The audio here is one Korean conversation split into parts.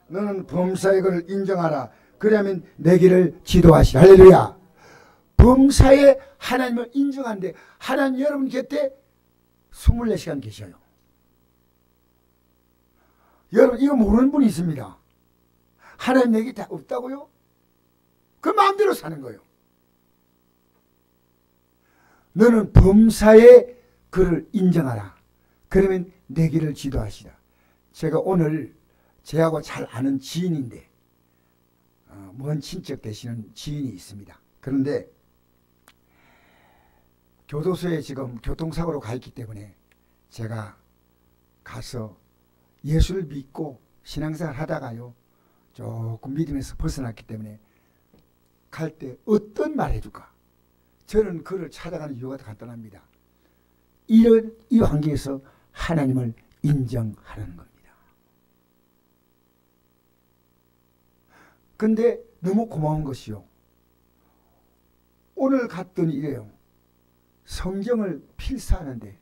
너는 범사의 것을 인정하라. 그러면 내 길을 지도하시라. 할렐루야. 범사에 하나님을 인정하는데 하나님 여러분 곁에 24시간 계셔요. 여러분 이거 모르는 분이 있습니다. 하나님 내 곁에 없다고요? 그 마음대로 사는 거예요. 너는 범사에 그를 인정하라. 그러면 내 길을 지도하시라. 제가 오늘 저하고 잘 아는 지인인데 먼 친척 되시는 지인이 있습니다. 그런데 교도소에 지금 교통사고로 가 있기 때문에 제가 가서 예수를 믿고 신앙생활 하다가요 조금 믿음에서 벗어났기 때문에 갈 때 어떤 말 해줄까? 저는 그를 찾아가는 이유가 간단합니다. 이 환경에서 하나님을 인정하는 겁니다. 근데 너무 고마운 것이요. 오늘 갔더니 이래요. 성경을 필사하는데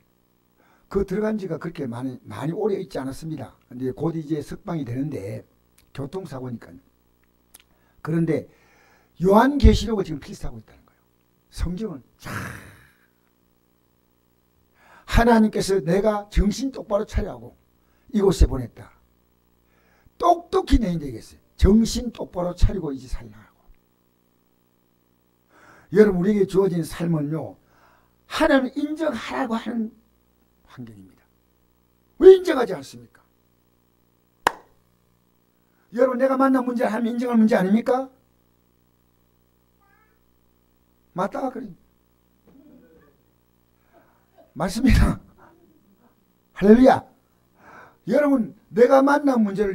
그 들어간 지가 그렇게 많이 오래 있지 않았습니다. 근데 곧 이제 석방이 되는데 교통사고니까요. 그런데 요한계시록을 지금 필사하고 있다는 거예요. 성경을 참 하나님께서 내가 정신 똑바로 차려하고 이곳에 보냈다. 똑똑히 내 인생에 있어요. 정신 똑바로 차리고 이제 살라고. 여러분 우리에게 주어진 삶은요. 하나님을 인정하라고 하는 환경입니다. 왜 인정하지 않습니까? 여러분 내가 만난 문제는 하나님 인정할 문제 아닙니까? 맞다 그래. 맞습니다. 할렐루야. 여러분 내가 만난 문제를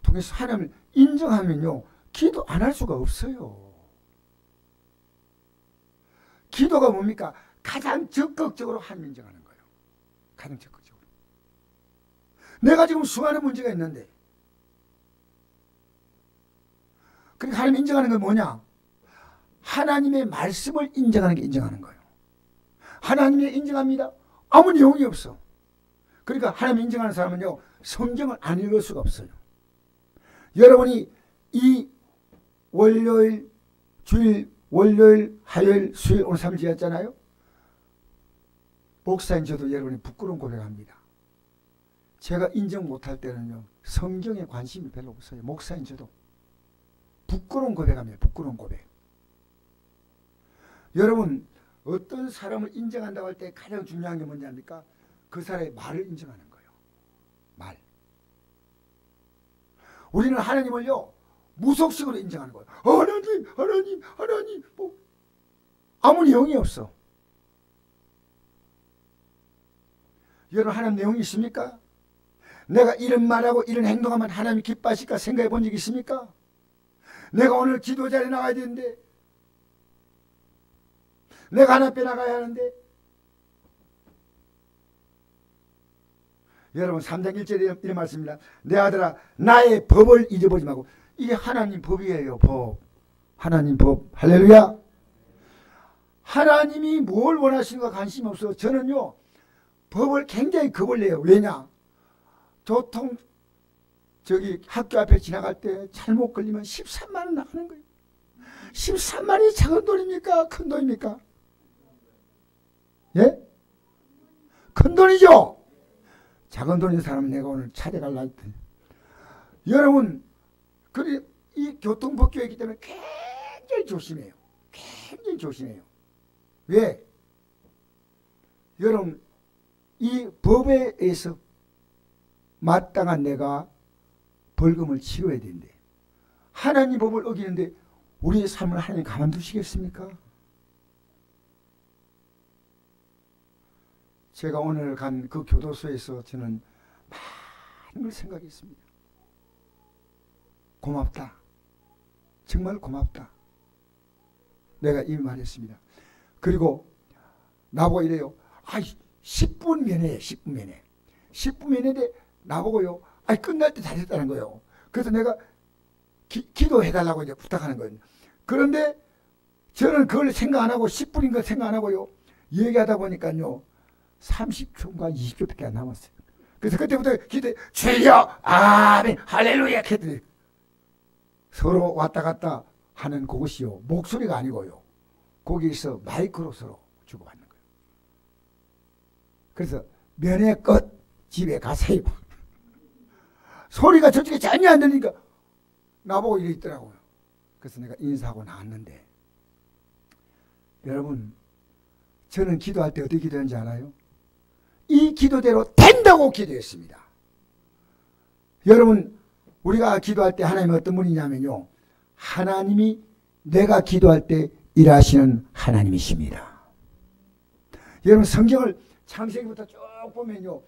통해서 하나님을 인정하면요. 기도 안 할 수가 없어요. 기도가 뭡니까? 가장 적극적으로 하나님 인정하는 거예요. 가장 적극적으로. 내가 지금 수많은 문제가 있는데 그러니까 하나님 인정하는 건 뭐냐? 하나님의 말씀을 인정하는 게 인정하는 거예요. 하나님이 인정합니다. 아무 내용이 없어. 그러니까 하나님 인정하는 사람은요. 성경을 안 읽을 수가 없어요. 여러분이 이 월요일, 주일, 월요일, 화요일, 수요일 오늘 3일 지났잖아요. 목사인 저도 여러분이 부끄러운 고백합니다. 제가 인정 못할 때는요. 성경에 관심이 별로 없어요. 목사인 저도. 부끄러운 고백합니다. 부끄러운 고백. 여러분 어떤 사람을 인정한다고 할 때 가장 중요한 게 뭔지 압니까? 그 사람의 말을 인정하는 거예요. 말. 우리는 하나님을요. 무속식으로 인정하는 거예요. 하나님 하나님 하나님 뭐 아무 내용이 없어. 여러분 하나님 내용이 있습니까? 내가 이런 말하고 이런 행동하면 하나님이 기뻐하실까 생각해 본 적 있습니까? 내가 오늘 기도 자리에 나가야 되는데 내가 하나 빼나가야 하는데 여러분 3장 1절에 이런 말씀입니다. 내 아들아 나의 법을 잊어버리지 말고. 이게 하나님 법이에요. 법. 하나님 법. 할렐루야. 하나님이 뭘 원하시는가 관심이 없어. 저는요 법을 굉장히 겁을 내요. 왜냐? 교통 학교 앞에 지나갈 때 잘못 걸리면 13만 원 나가는 거예요. 13만 원이 작은 돈입니까? 큰 돈입니까? 예? 큰 돈이죠? 작은 돈인 사람은 내가 오늘 찾아갈라 했더니. 여러분, 이 교통법규가 있기 때문에 굉장히 조심해요. 굉장히 조심해요. 왜? 여러분, 이 법에 의해서 마땅한 내가 벌금을 치러야 되는데 하나님 법을 어기는데 우리의 삶을 하나님 가만두시겠습니까? 제가 오늘 간 그 교도소에서 저는 많은 걸 생각했습니다. 고맙다. 정말 고맙다. 내가 이미 말했습니다. 그리고 나보고 이래요. 10분 면에 10분 면에 10분 면인데 나보고요. 끝날 때 다 됐다는 거예요. 그래서 내가 기도해달라고 이제 부탁하는 거예요. 그런데 저는 그걸 생각 안 하고 10분인 걸 생각 안 하고요. 얘기하다 보니까요. 30초인가 20초밖에 안 남았어요. 그래서 그때부터 기도해 주여 아멘 할렐루야 했더니 서로 왔다 갔다 하는 그것이요. 목소리가 아니고요. 거기서 마이크로 서로 주고받는 거예요. 그래서 면회 끝 집에 가세요. 소리가 저쪽에 전혀 안 들리니까 나보고 이래 있더라고요. 그래서 내가 인사하고 나왔는데 여러분 저는 기도할 때 어떻게 기도했는지 알아요? 이 기도대로 된다고 기도했습니다. 여러분 우리가 기도할 때 하나님은 어떤 분이냐면요. 하나님이 내가 기도할 때 일하시는 하나님이십니다. 여러분 성경을 창세기부터 쭉 보면요.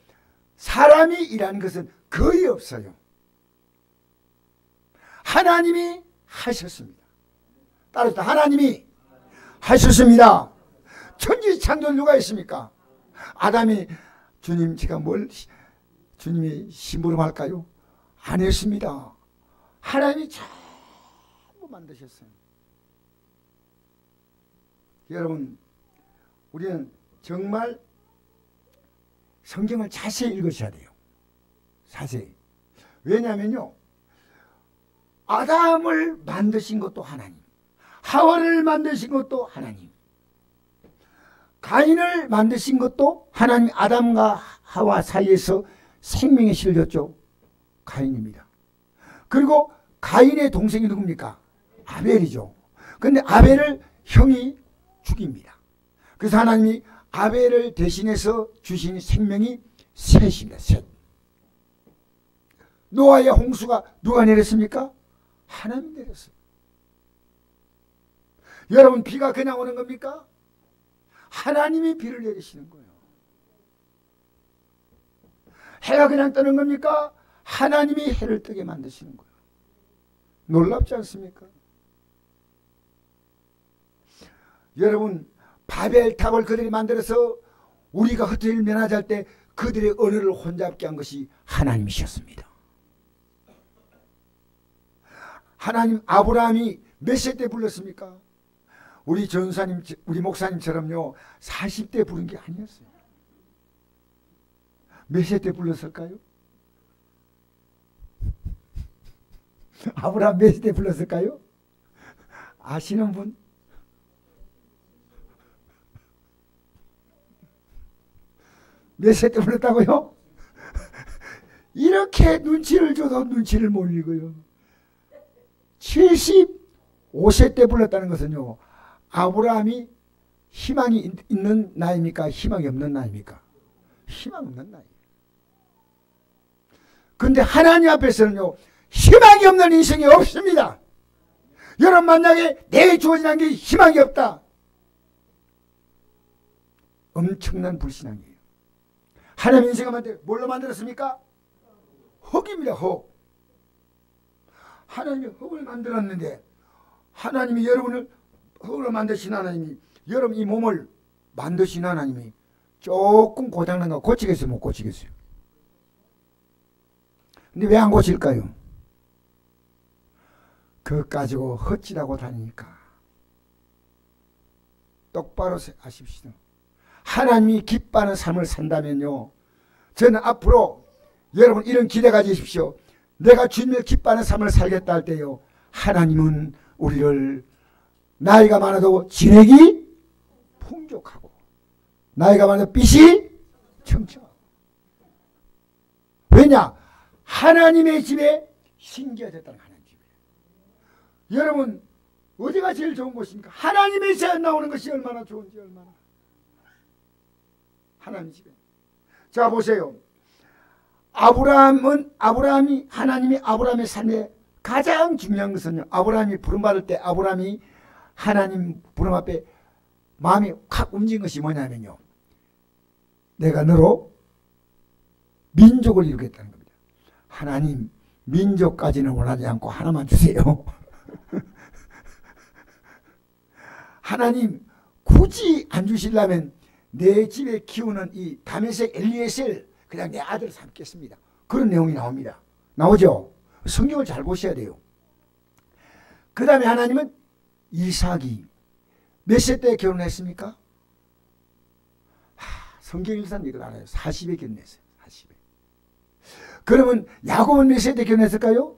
사람이 일하는 것은 거의 없어요. 하나님이 하셨습니다. 따라서 하나님이 하셨습니다. 천지 창조를 누가 했습니까? 아담이 주님 제가 뭘 주님이 심부름할까요? 안 했습니다. 하나님이 전부 만드셨어요. 여러분 우리는 정말 성경을 자세히 읽으셔야 돼요. 자세히. 왜냐하면요. 아담을 만드신 것도 하나님, 하와를 만드신 것도 하나님, 가인을 만드신 것도 하나님. 아담과 하와 사이에서 생명의 씨를 줬죠. 가인입니다. 그리고 가인의 동생이 누굽니까? 아벨이죠. 그런데 아벨을 형이 죽입니다. 그래서 하나님이 아벨을 대신해서 주신 생명이 셋입니다. 셋. 노아의 홍수가 누가 내렸습니까? 하나님이 내렸어요. 여러분 비가 그냥 오는 겁니까? 하나님이 비를 내리시는 거예요. 해가 그냥 뜨는 겁니까? 하나님이 해를 뜨게 만드시는 거예요. 놀랍지 않습니까? 여러분 바벨탑을 그들이 만들어서 우리가 흩어질 면하자 할 때 그들의 언어를 혼잡게 한 것이 하나님이셨습니다. 하나님 아브라함이 몇 세 때 불렀습니까? 우리 전사님, 우리 목사님처럼요 40대 부른 게 아니었어요. 몇 세 때 불렀을까요? 아브라함 몇 세 때 불렀을까요? 아시는 분? 몇 세 때 불렀다고요? 이렇게 눈치를 줘도 눈치를 못 읽어요. 75세 때 불렀다는 것은요. 아브라함이 희망이 있는 나이입니까? 희망이 없는 나이입니까? 희망 없는 나이. 그런데 하나님 앞에서는요. 희망이 없는 인생이 없습니다. 여러분 만약에 내게 주어진 게 희망이 없다. 엄청난 불신앙이에요. 하나님 인생을 뭘로 만들었습니까? 흙입니다. 흙. 하나님이 흙을 만들었는데 하나님이 여러분을 흙으로 만드신 하나님이 여러분 이 몸을 만드신 하나님이 조금 고장난 거 고치겠어요? 못 고치겠어요? 근데 왜 안 고칠까요? 그것 가지고 헛짓하고 다니니까. 똑바로 아십시오. 하나님이 기뻐하는 삶을 산다면요. 저는 앞으로 여러분 이런 기대 가지십시오. 내가 주님을 기뻐하는 삶을 살겠다 할 때요. 하나님은 우리를 나이가 많아도 진액이 풍족하고 나이가 많아도 빛이 청청하고. 왜냐? 하나님의 집에 신기하셨다는 하나님 집에. 여러분 어디가 제일 좋은 곳입니까? 하나님의 집에 나오는 것이 얼마나 좋은지 얼마나. 하나님 집에. 자 보세요. 아브라함이 하나님이 아브라함의 삶에 가장 중요한 것은요. 아브라함이 부름받을 때 아브라함이 하나님 부름 앞에 마음이 확 움직인 것이 뭐냐면요. 내가 너로 민족을 이루겠다는 겁니다. 하나님 민족까지는 원하지 않고 하나만 주세요. 하나님 굳이 안 주시려면 내 집에 키우는 이 다메섹 엘리에셀 그냥 내 아들 삼겠습니다. 그런 내용이 나옵니다. 나오죠? 성경을 잘 보셔야 돼요. 그 다음에 하나님은 이삭이 몇 세 때 결혼했습니까? 성경 일사는 이걸 알아요. 40에 결혼했어요. 40에. 그러면 야곱은 몇 세 때 결혼했을까요?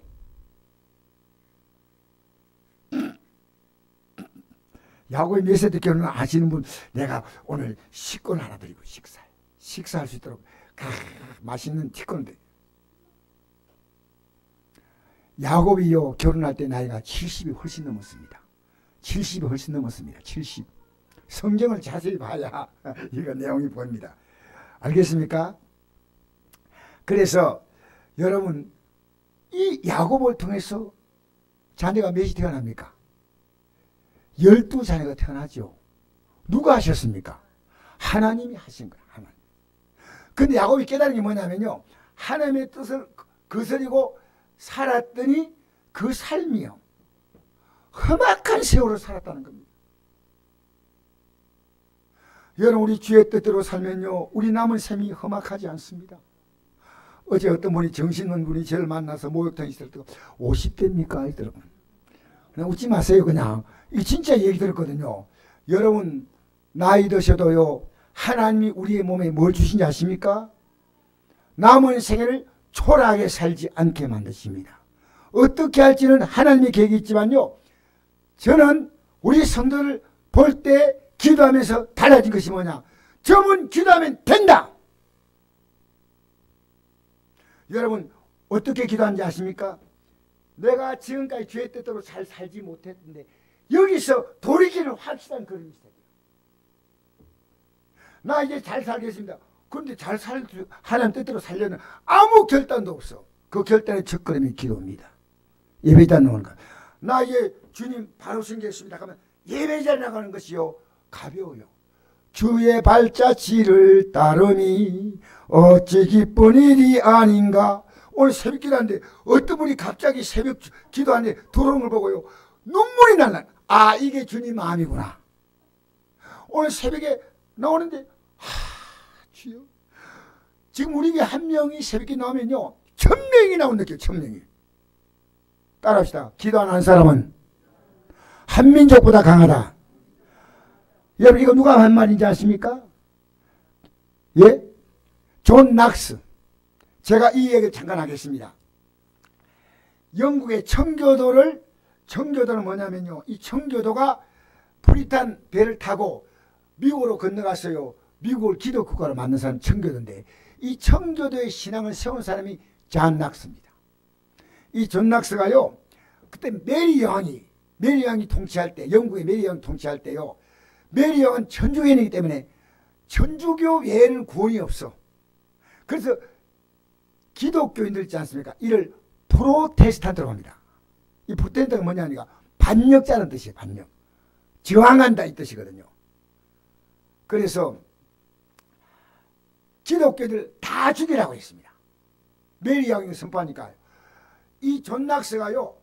야곱이 몇 세 때 결혼 아시는 분, 내가 오늘 식권 하나 드리고 식사할 수 있도록 맛있는 티콘데. 야곱이요 결혼할 때 나이가 70이 훨씬 넘었습니다. 70이 훨씬 넘었습니다. 70. 성경을 자세히 봐야 이거 내용이 보입니다. 알겠습니까? 그래서 여러분 이 야곱을 통해서 자녀가 몇이 태어납니까? 12자녀가 태어나죠. 누가 하셨습니까? 하나님이 하신 거예요. 하나님. 근데 야곱이 깨달은 게 뭐냐면요, 하나님의 뜻을 거스리고 살았더니 그 삶이요 험악한 세월을 살았다는 겁니다. 여러분 우리 주의 뜻대로 살면요 우리 남은 삶이 험악하지 않습니다. 어제 어떤 분이 정신은 분이 저를 만나서 목욕탕에 있을 때 50대입니까? 여러분 그냥 웃지 마세요. 그냥 이 진짜 얘기 들었거든요. 여러분 나이 드셔도요 하나님이 우리의 몸에 뭘 주신지 아십니까? 남은 생애를 초라하게 살지 않게 만드십니다. 어떻게 할지는 하나님의 계획이 있지만요 저는 우리 성도를 볼 때 기도하면서 달라진 것이 뭐냐, 저분 기도하면 된다. 여러분 어떻게 기도하는지 아십니까? 내가 지금까지 주의 뜻대로 잘 살지 못했는데 여기서 돌이키는 확실한 걸음이 있어요. 나 이제 잘 살겠습니다. 그런데 하나님 뜻대로 살려는 아무 결단도 없어. 그 결단의 첫걸음이 기도입니다. 예배자 나오는 거. 나 이제 주님 바로 생겼습니다. 그러면 예배자 나가는 것이요 가벼워요. 주의 발자취를 따르니 어찌 기쁜 일이 아닌가. 오늘 새벽 기도하는데 어떤 분이 갑자기 새벽 기도하는데 들어오는 걸 보고요 눈물이 날라. 아 이게 주님 마음이구나. 오늘 새벽에 나오는데 주여 지금 우리에게 한 명이 새벽에 나오면요 1000명이 나온 느낌. 1000명이. 따라합시다. 기도 안 하는 사람은 한민족보다 강하다. 여러분 이거 누가 한 말인지 아십니까? 예? 존 낙스. 제가 이 얘기를 잠깐 하겠습니다. 영국의 청교도는 뭐냐면요 이 청교도가 프리탄 배를 타고 미국으로 건너갔어요. 미국을 기독국가로 만든 사람이 청교도인데 이 청교도의 신앙을 세운 사람이 존 낙스입니다. 이 존 낙스가요 그때 메리 여왕이 통치할 때, 영국의 메리 여왕이 통치할 때요 메리 여왕은 천주교인이기 때문에 천주교 외에는 구원이 없어. 그래서 기독교인들 있지 않습니까? 이를 프로테스탄트라고 합니다. 이 프로테스탄트가 뭐냐니까 반역자라는 뜻이에요. 반역. 저항한다 이 뜻이거든요. 그래서 기독교인들 다 죽이라고 했습니다. 메리 여왕이 선포하니까 이 존 낙스가요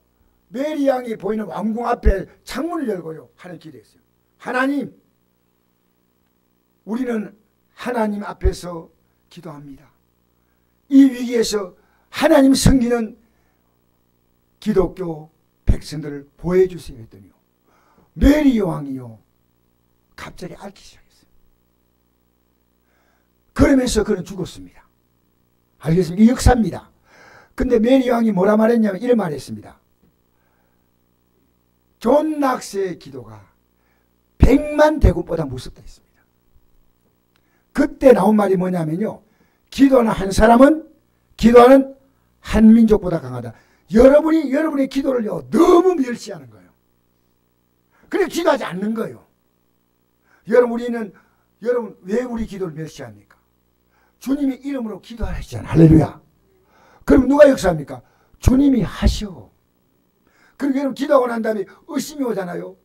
메리 여왕이 보이는 왕궁 앞에 창문을 열고요 하는 기도했어요. 하나님 우리는 하나님 앞에서 기도합니다. 이 위기에서 하나님 섬기는 기독교 백성들을 보호해주세요 했더니요 메리 여왕이요 갑자기 앓기 시작했어요. 그러면서 그는 죽었습니다. 알겠습니까? 이 역사입니다. 근데 메리 여왕이 뭐라 말했냐면 이런 말을 했습니다. 존 낙스의 기도가 100만 대군보다 무섭다 했습니다. 그때 나온 말이 뭐냐면요 기도하는 한 사람은 기도하는 한 민족보다 강하다. 여러분의 기도를요 너무 멸시하는 거예요. 그래서 기도하지 않는 거예요. 여러분 왜 우리 기도를 멸시합니까? 주님이 이름으로 기도하시잖아요. 할렐루야. 그럼 누가 역사합니까? 주님이 하셔. 그리고 여러분 기도하고 난 다음에 의심이 오잖아요.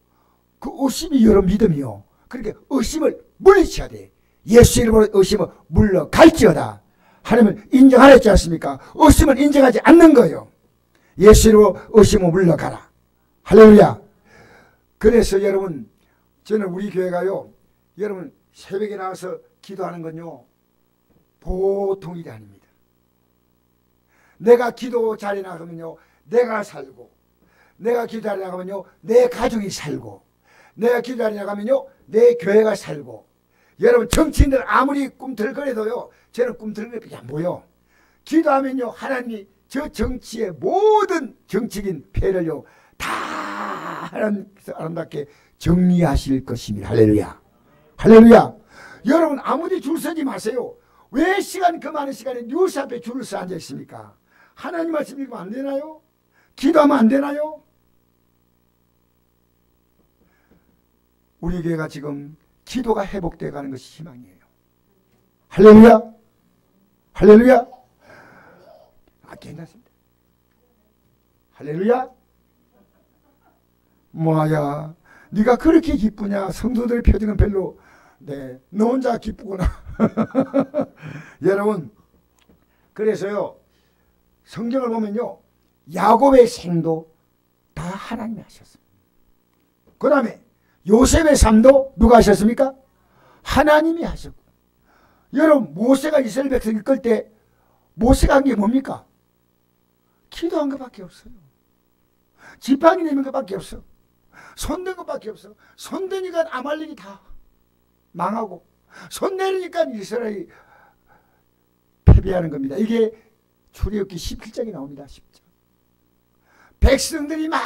그 의심이 여러분 믿음이요. 그러니까 의심을 물리쳐야 돼. 예수 이름으로 의심을 물러갈지어다. 하나님은 인정하랬지 않습니까? 의심을 인정하지 않는 거예요. 예수 이름으로 의심을 물러가라. 할렐루야. 그래서 여러분 저는 우리 교회가요 여러분 새벽에 나와서 기도하는 건요 보통 일이 아닙니다. 내가 기도 자리에 나가면요 내가 살고, 내가 기도 자리에 나가면요 내 가족이 살고, 내가 기도 자리에 나가면요 내 교회가 살고. 여러분 정치인들 아무리 꿈틀거려도요 저는 꿈틀거리지 안 보여. 기도하면요 하나님이 저 정치의 모든 정치인 폐를요 다 하나님께서 아름답게 정리하실 것입니다. 할렐루야. 할렐루야. 여러분 아무리 줄 서지 마세요. 왜 그 많은 시간에 뉴스 앞에 줄을 서 앉아 있습니까? 하나님 말씀 읽으면 안 되나요? 기도하면 안 되나요? 우리 교회가 지금 기도가 회복되어 가는 것이 희망이에요. 할렐루야. 할렐루야. 괜찮습니다. 할렐루야. 뭐야, 네가 그렇게 기쁘냐? 성도들의 표정은 별로, 네, 너 혼자 기쁘구나. 여러분, 그래서요, 성경을 보면요, 야곱의 생도 다 하나님이 하셨습니다. 그 다음에 요셉의 삶도 누가 하셨습니까? 하나님이 하셨고. 여러분, 모세가 이스라엘 백성 이끌 때 모세가 한 게 뭡니까? 기도한 것밖에 없어요. 지팡이 내민 것밖에 없어. 손댄 것밖에 없어. 손대니까 아말렉이 다 망하고, 손 내리니까 이스라엘이 패배하는 겁니다. 이게 출애굽기 17장에 나옵니다. 10장. 백성들이 막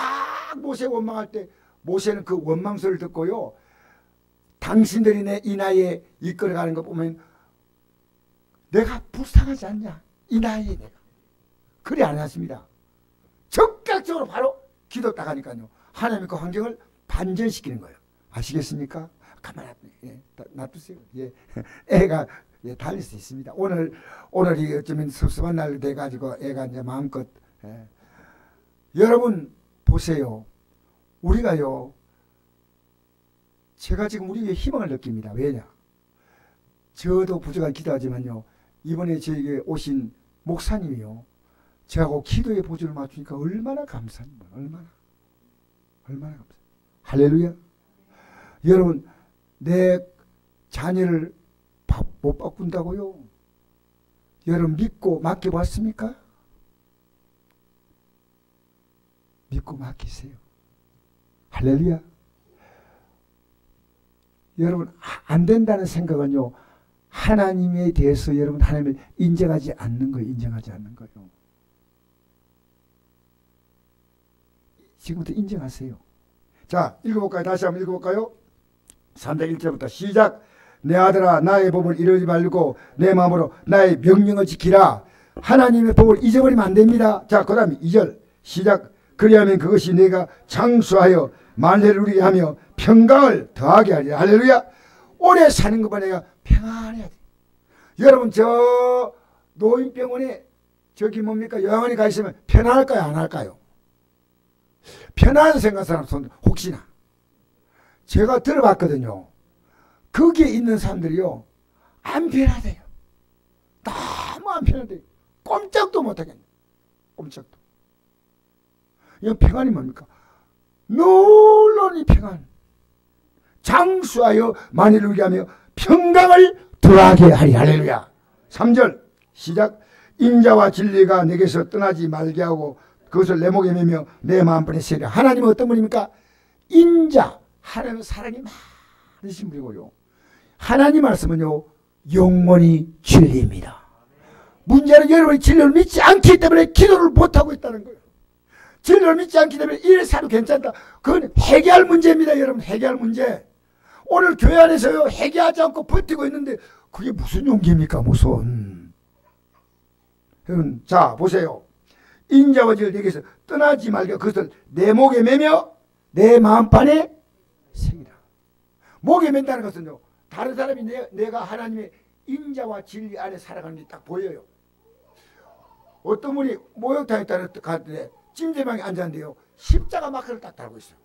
모세 원망할 때 모세는 그 원망 소리를 듣고요, 당신들이 내 이 나이에 이끌어가는 거 보면 내가 불쌍하지 않냐? 이 나이에 내가. 그래 안 하십니다. 적극적으로 바로 기도 딱 하니까요, 하나님의 그 환경을 반전시키는 거예요. 아시겠습니까? 가만히 놔두세요. 예. 애가 달릴 수 있습니다. 오늘이 어쩌면 섭섭한 날로 돼가지고 애가 이제 마음껏. 여러분 보세요. 우리가요, 제가 지금 우리에게 희망을 느낍니다. 왜냐? 저도 부족한 기도하지만요, 이번에 저에게 오신 목사님이요, 저하고 기도의 보조를 맞추니까 얼마나 감사합니다. 얼마나 감사합니다. 할렐루야. 여러분, 내 자녀를 못 바꾼다고요? 여러분 믿고 맡겨봤습니까? 믿고 맡기세요. 할렐루야. 여러분, 안 된다는 생각은요, 하나님에 대해서 여러분 하나님을 인정하지 않는 거예요. 인정하지 않는 거예요. 지금부터 인정하세요. 자, 읽어볼까요? 다시 한번 읽어볼까요? 301절부터 시작. 내 아들아, 나의 법을 이루지 말고 내 마음으로 나의 명령을 지키라. 하나님의 법을 잊어버리면 안 됩니다. 자, 그 다음에 2절 시작. 그리하면 그것이 내가 장수하여 만대를 누리게 하며 평강을 더하게 하리라. 할렐루야. 오래 사는 것보다 내가 평안해야 돼. 여러분, 저 노인병원에 저기 뭡니까, 요양원에 가 있으면 편안할까요? 안 할까요? 편안한 생각하는 사람 손, 혹시나. 제가 들어봤거든요. 거기에 있는 사람들이요, 안 편하대요. 너무 안 편하대요. 꼼짝도 못하겠네. 꼼짝도. 이건 평안이 뭡니까? 놀라운 평안. 장수하여 만일을 누리게 하며 평강을 더하게 하리. 할렐루야. 3절 시작. 인자와 진리가 내게서 떠나지 말게 하고 그것을 내 목에 매며 내 마음판에 새려. 하나님은 어떤 분입니까? 인자. 하나님은 사랑이 많으신 분이고요, 하나님 말씀은요, 영원히 진리입니다. 문제는 여러분이 진리를 믿지 않기 때문에 기도를 못하고 있다는 거예요. 진리를 믿지 않기 때문에 이래 사도 괜찮다. 그건 해결할 문제입니다. 여러분, 해결할 문제. 오늘 교회 안에서요, 해결하지 않고 버티고 있는데 그게 무슨 용기입니까? 무슨. 여러분, 자 보세요. 인자와 진리를 내게서 떠나지 말게 그것을 내 목에 매며 내 마음판에 새기라. 목에 맨다는 것은요, 다른 사람이 내가 하나님의 인자와 진리 안에 살아가는 게 딱 보여요. 어떤 분이 목욕탕에 갔는데 찜질방에 앉았는데요, 십자가 마크를 딱 달고 있어요.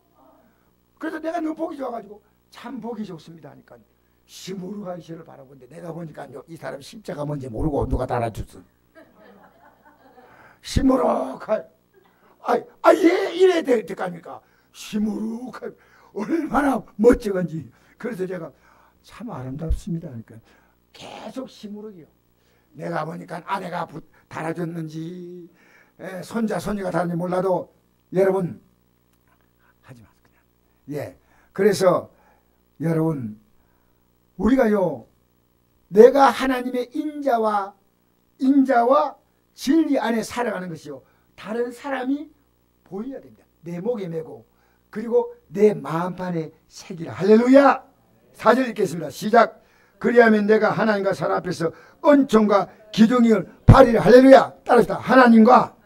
그래서 내가 너무 보기 좋아가지고 참 보기 좋습니다 하니까 시무룩한 시를 바라보는데, 내가 보니까요, 이 사람 십자가 뭔지 모르고 누가 달아줬어. 시무룩한, 예, 이래야 될 거 아닙니까? 시무룩한, 얼마나 멋지건지. 그래서 제가 참 아름답습니다 하니까 계속 시무룩이요. 내가 보니까 아내가 달아줬는지, 손자 손녀가 달았는지 몰라도 여러분 하지 마세요. 그냥. 예. 그래서 여러분, 우리가요, 내가 하나님의 인자와 진리 안에 살아가는 것이요, 다른 사람이 보여야 됩니다. 내 목에 메고 그리고 내 마음판에 새기라. 할렐루야. 4절 읽겠습니다. 시작. 그리하면 내가 하나님과 사람 앞에서 은총과 기둥을 발휘를. 할렐루야. 따라합시다. 하나님과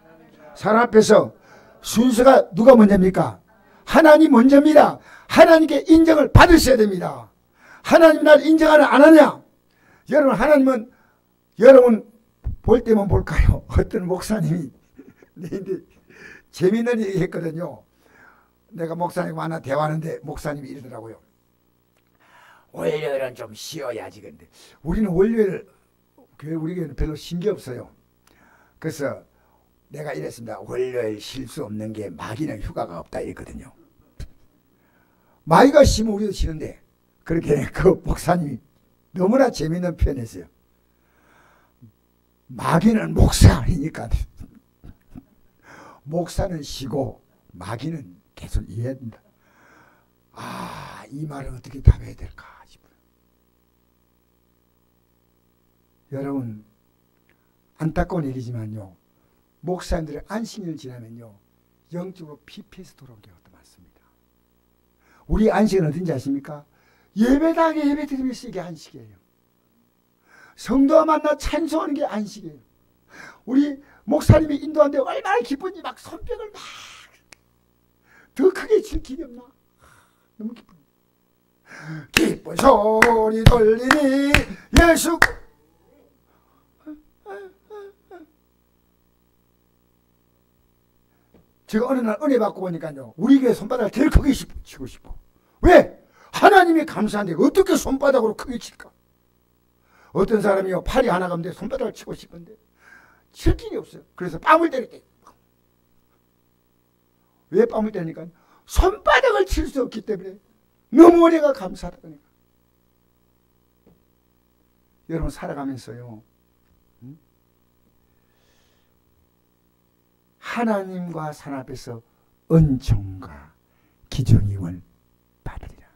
사람 앞에서 순서가 누가 먼저입니까? 하나님 먼저입니다. 하나님께 인정을 받으셔야 됩니다. 하나님 나를 인정하냐 안 하냐? 여러분, 하나님은 여러분 볼 때만 볼까요? 어떤 목사님이 내한테 재미있는 얘기 했거든요. 내가 목사님 만나 대화하는데 목사님이 이러더라고요. 월요일은 좀 쉬어야지. 근데 우리는 월요일 우리 교회는 별로 쉰 게 없어요. 그래서 내가 이랬습니다. 월요일 쉴 수 없는 게 마귀는 휴가가 없다 이랬거든요. 마귀가 쉬면 우리도 쉬는데, 그렇게 그 목사님이 너무나 재미있는 표현했어요. 마귀는 목사니까 목사는 쉬고 마귀는 계속 이해해야 된다. 아, 이 말을 어떻게 답해야 될까 싶어요. 여러분, 안타까운 얘기지만요, 목사님들의 안식일을 지나면요 영적으로 PP에서 돌아온 경우도 많습니다. 우리 안식은 어딘지 아십니까? 예배당에 예배 드리면서 이게 안식이에요. 성도와 만나 찬송하는 게 안식이에요. 우리 목사님이 인도하는데 얼마나 기쁜지 막 손뼉을 막 더 크게 칠 길이 없나? 너무 기쁜. 기쁜 소리 돌리니 예수. 제가 어느 날 은혜 받고 보니까요, 우리 교회 손바닥을 제일 크게 치고 싶어. 왜? 하나님이 감사한데 어떻게 손바닥으로 크게 칠까? 어떤 사람이요, 팔이 하나 가는데 손바닥을 치고 싶은데 칠 길이 없어요. 그래서 뺨을 때릴 때. 왜 뺨을 때리니까? 손바닥을 칠 수 없기 때문에 너무 은혜가 감사하다 보니까. 여러분, 살아가면서요, 하나님과 사람 앞에서 은총과 기중임을 받으리라.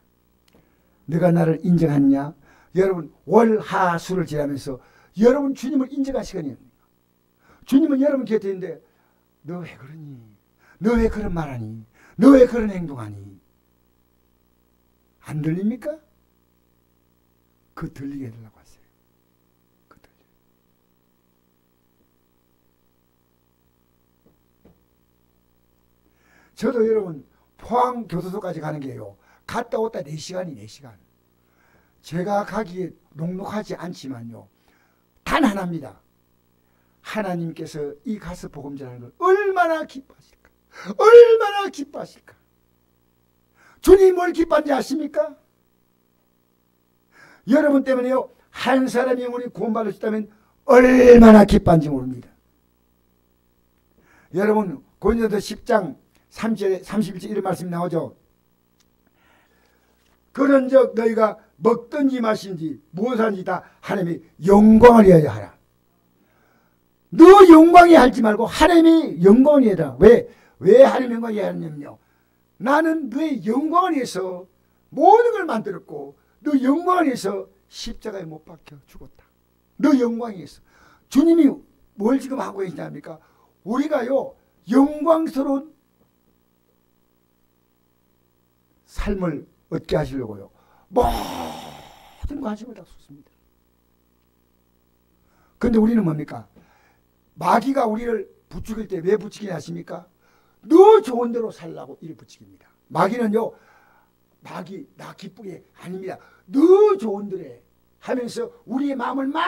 네가 나를 인정하냐? 여러분, 월하수를 지나면서 여러분 주님을 인정할 시간이 아닙니까? 주님은 여러분 곁에 있는데 너 왜 그러니? 너 왜 그런 말하니? 너 왜 그런 행동하니? 안 들립니까? 그 들리게 해달라고 하세요. 그 들리게. 저도 여러분 포항 교도소까지 가는 게요, 갔다 왔다 4시간이 4시간. 제가 가기에 녹록하지 않지만요, 단 하나입니다. 하나님께서 이 가서 복음전하는 걸 얼마나 기뻐하실까? 얼마나 기뻐하실까? 주님이 뭘 기뻐하는지 아십니까? 여러분 때문에요, 한 사람이 영혼이 구원받을 수 있다면 얼마나 기뻐한지 모릅니다. 여러분, 고린도서 10장 31절 이런 말씀이 나오죠. 그런즉 너희가 먹든지 마신지 무엇하든지 다 하나님의 영광을 위하여 하라. 너 영광이 할지 말고 하나님의 영광을 위하라. 왜 하나님의 영광을 위하여 하냐면요, 나는 너의 영광을 위해서 모든 걸 만들었고 너 영광을 위해서 십자가에 못 박혀 죽었다. 너 영광을 위해서. 주님이 뭘 지금 하고 계시냐니까, 우리가요 영광스러운 삶을 얻게 하시려고요 모든 관심을 다 쏟습니다. 그런데 우리는 뭡니까? 마귀가 우리를 부추길 때 왜 부추기냐 아십니까? 너 좋은 대로 살라고 이를 부추깁니다. 마귀는요, 마귀 나 기쁘게 아닙니다. 너 좋은 대로 해 하면서 우리의 마음을 막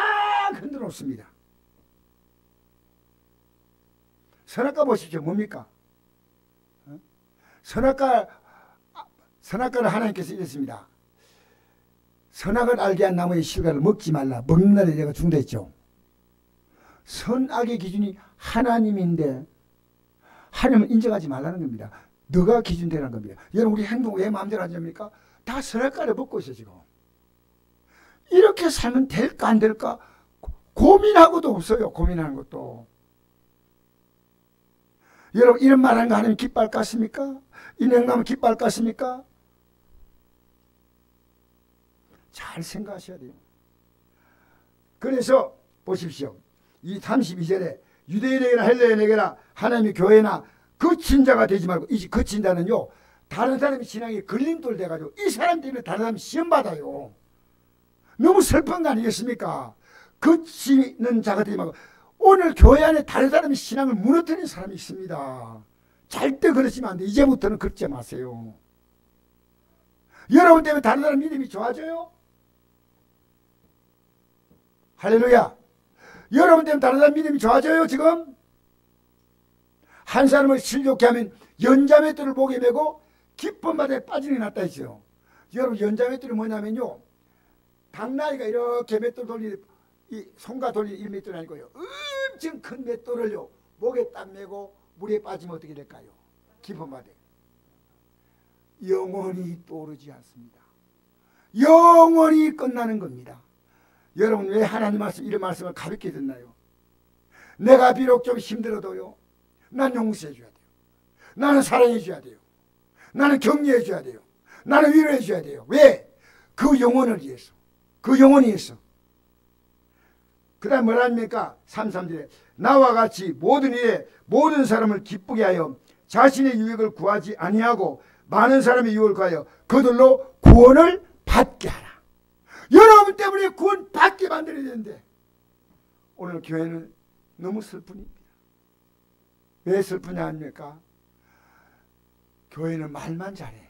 흔들어 놓습니다. 선악과 보십시오. 뭡니까? 선악과를 하나님께서 이랬습니다. 선악을 알게 한 나무의 실과를 먹지 말라. 먹는 날에 내가 죽는다 했죠. 선악의 기준이 하나님인데 하나님을 인정하지 말라는 겁니다. 너가 기준 되라는 겁니다. 여러분, 우리 행동 왜 마음대로 하지 않습니까? 다 선악과를 먹고 있어요. 지금 이렇게 살면 될까 안 될까 고민하고도 없어요. 고민하는 것도. 여러분, 이런 말하는 거 하나님 기뻐할 것 같습니까? 이 행동하면 기뻐할 것 같습니까? 잘 생각하셔야 돼요. 그래서 보십시오. 이 32절에 유대인에게나 헬라인에게나 하나님의 교회나 거친 자가 되지 말고, 이 거친 자는요 다른 사람의 신앙이 걸림돌 돼가지고 이 사람 때문에 다른 사람이 시험받아요. 너무 슬픈 거 아니겠습니까? 그치는 자가 되지 말고 오늘 교회 안에 다른 사람의 신앙을 무너뜨리는 사람이 있습니다. 절대 그러시면 안 돼. 이제부터는 그러지 마세요. 여러분 때문에 다른 사람 믿음이 좋아져요? 할렐루야. 여러분 때문에 다른 사람 믿음이 좋아져요 지금? 한 사람을 실족케 하면 연자맷돌을 목에 메고 깊은 바다에 빠지는 게 낫다 했어요. 여러분 연자맷돌이 뭐냐면요, 당나귀가 이렇게 맷돌 돌리는 이 손과 돌리는 이 맷돌이 아니고요, 엄청 큰 맷돌을요 목에 딱 메고 물에 빠지면 어떻게 될까요? 깊은 바다에 영원히 떠오르지 않습니다. 영원히 끝나는 겁니다. 여러분 왜 하나님 말씀 이런 말씀을 가볍게 듣나요? 내가 비록 좀 힘들어도요, 난 용서해 줘야 돼요. 나는 사랑해 줘야 돼요. 나는 격려해 줘야 돼요. 나는 위로해 줘야 돼요. 왜? 그 영혼을 위해서. 그 영혼을 위해서. 그 다음 뭐라 합니까? 33절에 나와 같이 모든 일에 모든 사람을 기쁘게 하여 자신의 유익을 구하지 아니하고 많은 사람의 유익을 구하여 그들로 구원을 받게 하라. 여러분 때문에 구원 받게 만들어야 되는데 오늘 교회는 너무 슬픕니다. 왜 슬프냐 합니까? 교회는 말만 잘해.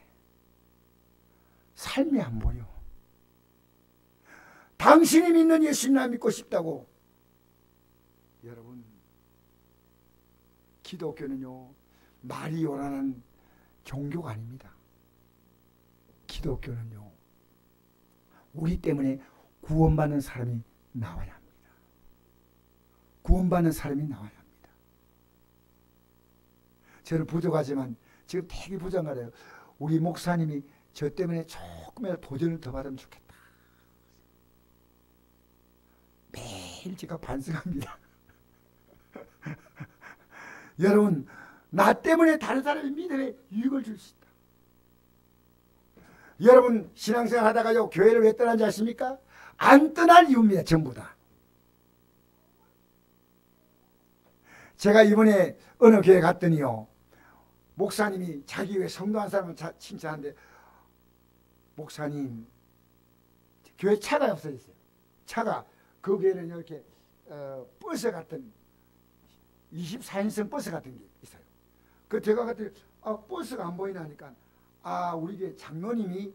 삶이 안 보여. 당신이 믿는 예수님만 믿고 싶다고. 여러분, 기독교는요 말이 요란한 종교가 아닙니다. 기독교는요 우리 때문에 구원받는 사람이 나와야 합니다. 구원받는 사람이 나와야 합니다. 저는 부족하지만 지금 되게 부족하래요. 우리 목사님이 저 때문에 조금이라도 도전을 더 받으면 좋겠다. 매일 제가 반성합니다. 여러분, 나 때문에 다른 사람의 믿음에 유익을 줄 수 있다. 여러분 신앙생활 하다가요 교회를 왜 떠난지 아십니까? 안 떠날 이유입니다. 전부 다. 제가 이번에 어느 교회 갔더니요 목사님이 자기 교회 성도한 사람을 칭찬하는데, 목사님 교회 차가 없어졌어요. 차가 그 교회는 이렇게 버스 같은 24인승 버스 같은 게 있어요. 그 제가 갔더니 버스가 안 보이나 하니까 우리 교회 장로님이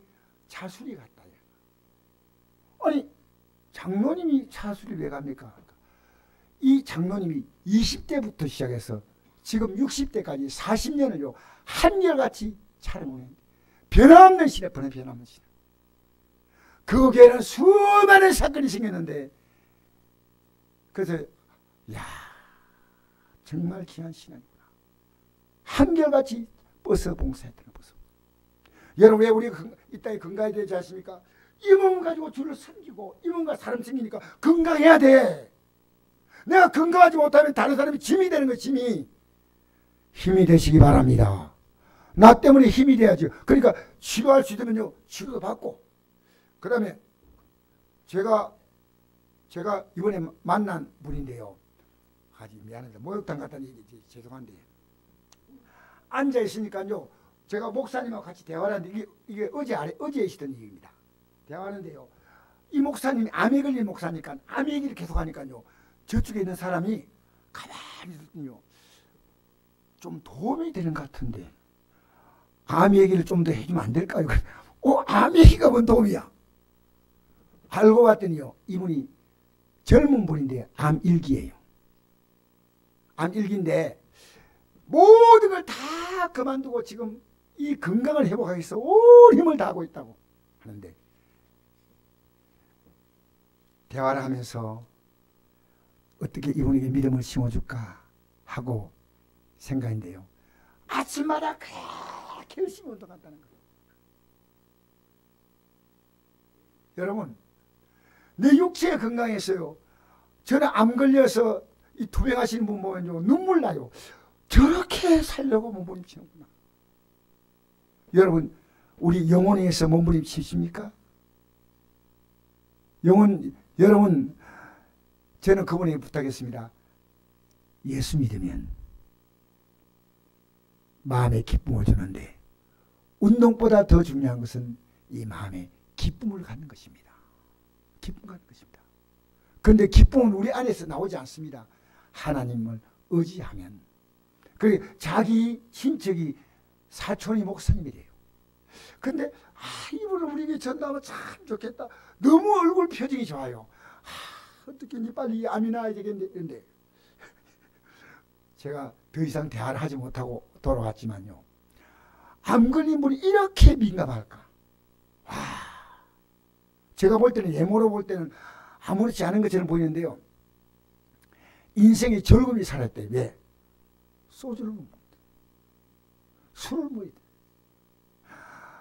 차 수리 갔다. 아니 장로님이 차 수리 왜 갑니까? 이 장로님이 20대부터 시작해서 지금 60대까지 40년을요 한결같이 차를 모는데 변함없는 신에 변함없는 신. 그 교회는 수많은 사건이 생겼는데, 그래서 야 정말 귀한 신앙이구나. 한결같이 버스 봉사했다는 버스. 여러분 왜 우리가 이 땅에 건강해야 되지 않습니까? 이 몸 가지고 주를 섬기고 이 몸과 사람 생기니까 건강해야 돼. 내가 건강하지 못하면 다른 사람이 짐이 되는 거야. 짐이. 힘이 되시기 바랍니다. 나 때문에 힘이 돼야지. 그러니까 치료할 수 있으면요 치료도 받고, 그 다음에 제가 이번에 만난 분인데요, 아주 미안합니다. 목욕탕 갔다는 얘기지. 죄송한데 앉아 있으니까요 제가 목사님하고 같이 대화를 하는데 이게 어제 있었던 얘기입니다. 대화하는데요 이 목사님이 암에 걸린 목사니까 암 얘기를 계속 하니까요 저쪽에 있는 사람이 가만히 듣더니요 좀 도움이 되는 것 같은데 암 얘기를 좀 더 해주면 안 될까요? 암 얘기가 뭔 도움이야? 알고 봤더니요 이분이 젊은 분인데 암 일기예요. 암 일기인데 모든 걸 다 그만두고 지금 이 건강을 회복하기 위해서 온 힘을 다하고 있다고 하는데, 대화를 하면서 어떻게 이분에게 믿음을 심어줄까 하고 생각인데요, 아침마다 그렇게 열심히 운동한다는 거예요. 여러분 내 육체에 건강해서요 저는 암 걸려서 이 투병하시는 분 보면요 눈물 나요. 저렇게 살려고 몸부림치는구나. 여러분 우리 영혼에서 몸부림치십니까? 여러분 저는 그분에게 부탁했습니다. 예수 믿으면 마음에 기쁨을 주는데 운동보다 더 중요한 것은 이 마음에 기쁨을 갖는 것입니다. 기쁨을 갖는 것입니다. 그런데 기쁨은 우리 안에서 나오지 않습니다. 하나님을 의지하면. 그리고 자기 친척이 사촌이 목사님이래요. 근데 이분을 우리에게 전도하면 참 좋겠다. 너무 얼굴 표정이 좋아요. 어떻게 빨리 암이 나야 되겠는데. 그런데 제가 더 이상 대화를 하지 못하고 돌아왔지만요. 암 걸린 분이 이렇게 민감할까? 와, 제가 볼 때는 예모로 볼 때는 아무렇지 않은 것처럼 보이는데요. 인생의 즐거움이 살았대. 왜? 소주를 먹는다. 술을 먹는다.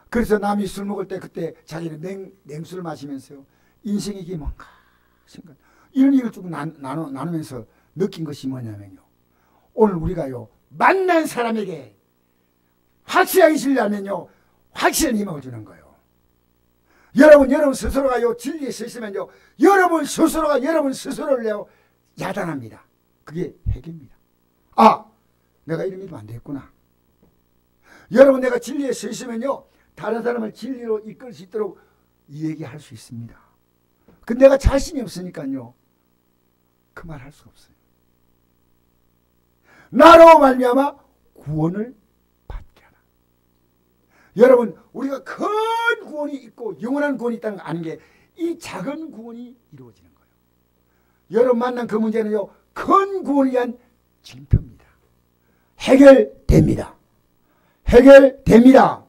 그래서 남이 술 먹을 때 그때 자기는 냉수를 마시면서요. 인생이 이게 뭔가 생각. 이런 얘기를 쭉 나누면서 느낀 것이 뭐냐면요. 오늘 우리가요. 만난 사람에게 확실하게 진리하면요. 확실한 희망을 주는 거예요. 여러분 스스로가요. 진리에 서 있으면요. 여러분 스스로가 여러분 스스로를 야단합니다. 그게 핵입니다. 아, 내가 이런 일도 안 되겠구나. 여러분 내가 진리에 서 있으면요. 다른 사람을 진리로 이끌 수 있도록 얘기할 수 있습니다. 근데 내가 자신이 없으니까요. 그 말 할 수가 없어요. 나로 말미암아 구원을 받게 하라. 여러분 우리가 큰 구원이 있고 영원한 구원이 있다는 거 아는 게 이 작은 구원이 이루어지는 거예요. 여러분 만난 그 문제는요. 큰 구원을 위한 징표입니다. 해결됩니다. 해결됩니다.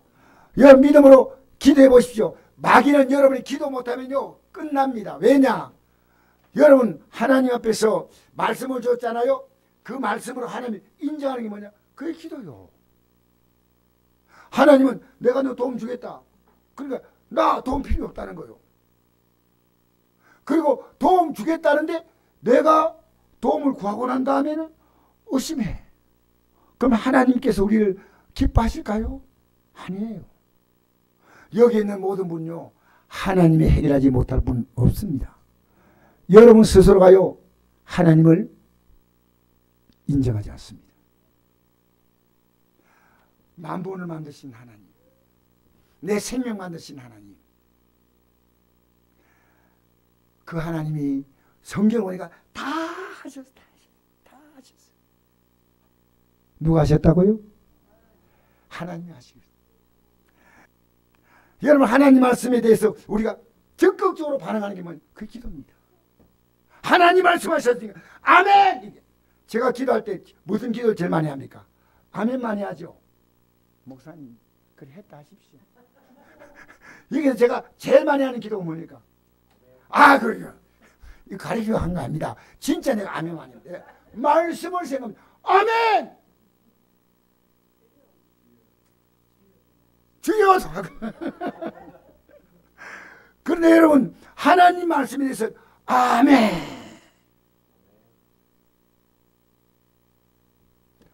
여러분 믿음으로 기도해 보십시오. 마귀는 여러분이 기도 못하면요. 끝납니다. 왜냐? 여러분 하나님 앞에서 말씀을 줬잖아요. 그 말씀으로 하나님 인정하는 게 뭐냐? 그게 기도요. 하나님은 내가 너 도움 주겠다. 그러니까 나 도움 필요 없다는 거예요. 그리고 도움 주겠다는데 내가 도움을 구하고 난 다음에는 의심해. 그럼 하나님께서 우리를 기뻐하실까요? 아니에요. 여기 있는 모든 분요. 하나님이 해결하지 못할 분 없습니다. 여러분 스스로가요. 하나님을 인정하지 않습니다. 만본을 만드신 하나님, 내 생명 만드신 하나님, 그 하나님이 성경 보니까 다 하셨어요. 다 하셨어요. 누가 하셨다고요? 하나님이 하시겠어요. 여러분 하나님 말씀에 대해서 우리가 적극적으로 반응하는 게 뭐예요? 그 기도입니다. 하나님 말씀하셨으니까 아멘! 제가 기도할 때 무슨 기도를 제일 많이 합니까? 아멘 많이 하죠. 목사님 그래 했다 하십시오. 여기서 제가 제일 많이 하는 기도가 뭡니까? 아 그래요. 이거 가르치려 한 거 아닙니다. 진짜 내가 아멘 많이 해요. 말씀을 생각합니다. 아멘! 주여! 그런데 여러분 하나님 말씀에 대해서 아멘!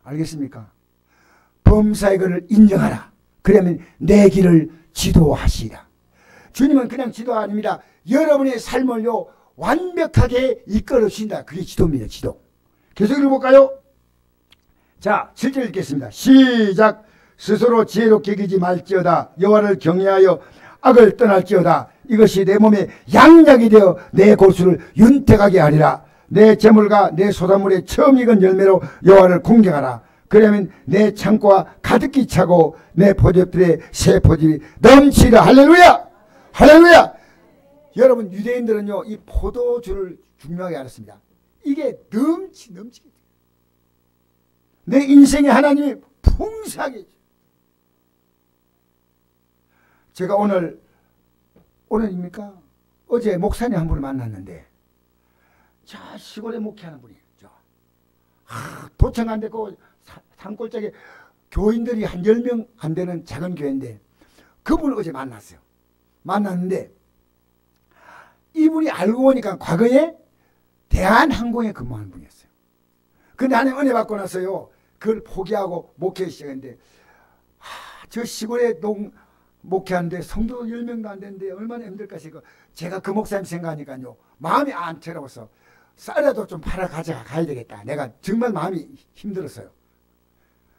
알겠습니까? 범사의 것을 인정하라. 그러면 내 길을 지도하시라. 주님은 그냥 지도가 아닙니다. 여러분의 삶을요 완벽하게 이끌어 주신다. 그게 지도입니다. 지도. 계속 읽어볼까요? 자 7절 읽겠습니다. 시작. 스스로 지혜롭게 여기지 말지어다. 여호와를 경외하여 악을 떠날지어다. 이것이 내 몸에 양약이 되어 내 골수를 윤택하게 하리라. 내 재물과 내 소산물의 처음 익은 열매로 여호와를 공경하라. 그러면 내 창고가 가득히 차고 내 포도들의 새 포도즙이 넘치리라. 할렐루야! 할렐루야! 여러분 유대인들은요 이 포도주를 중요하게 알았습니다. 이게 넘치게 돼요. 내 인생에 하나님이 풍성하게. 제가 오늘입니까? 어제 목사님 한 분을 만났는데 저 시골에 목회하는 분이에요. 도청 안 되고 산골짜기 교인들이 한 10명 안 되는 작은 교회인데 그분을 어제 만났어요. 만났는데 이분이 알고 보니까 과거에 대한항공에 근무하는 분이었어요. 근데 하나님 은혜 받고 나서요 그걸 포기하고 목회 시작했는데 저 시골에 목회하는데 성도 10명도 안 되는데 얼마나 힘들까 싶고 제가 그 목사님 생각하니까요 마음이 안 채라고서 쌀이라도 좀 팔아 가야 되겠다. 내가 정말 마음이 힘들었어요.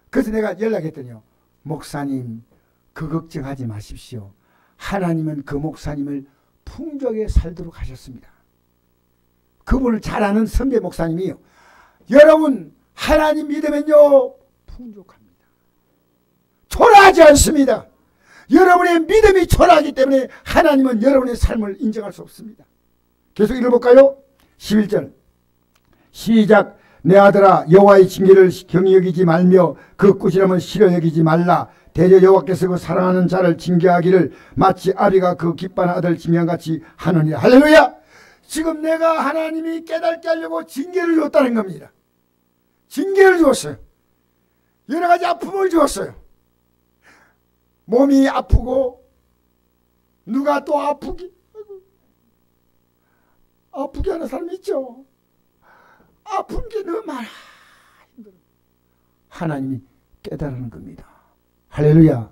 그래서 내가 연락했더니요 목사님 그 걱정하지 마십시오. 하나님은 그 목사님을 풍족하게 살도록 하셨습니다. 그분을 잘 아는 선배 목사님이요. 여러분 하나님 믿으면요 풍족합니다. 초라하지 않습니다. 여러분의 믿음이 초라하기 때문에 하나님은 여러분의 삶을 인정할 수 없습니다. 계속 읽어볼까요? 11절 시작. 내 아들아 여호와의 징계를 경히 여기지 말며 그 꾸지람을 싫어 여기지 말라. 대저 여호와께서 그 사랑하는 자를 징계하기를 마치 아비가 그 기뻐하는 아들 징계한같이 하느니라. 할렐루야. 지금 내가 하나님이 깨닫게 하려고 징계를 줬다는 겁니다. 징계를 주었어요. 여러 가지 아픔을 주었어요. 몸이 아프고 누가 또 아프게 하는 사람 있죠. 아픈 게 너무 많아. 하나님이 깨달은 겁니다. 할렐루야.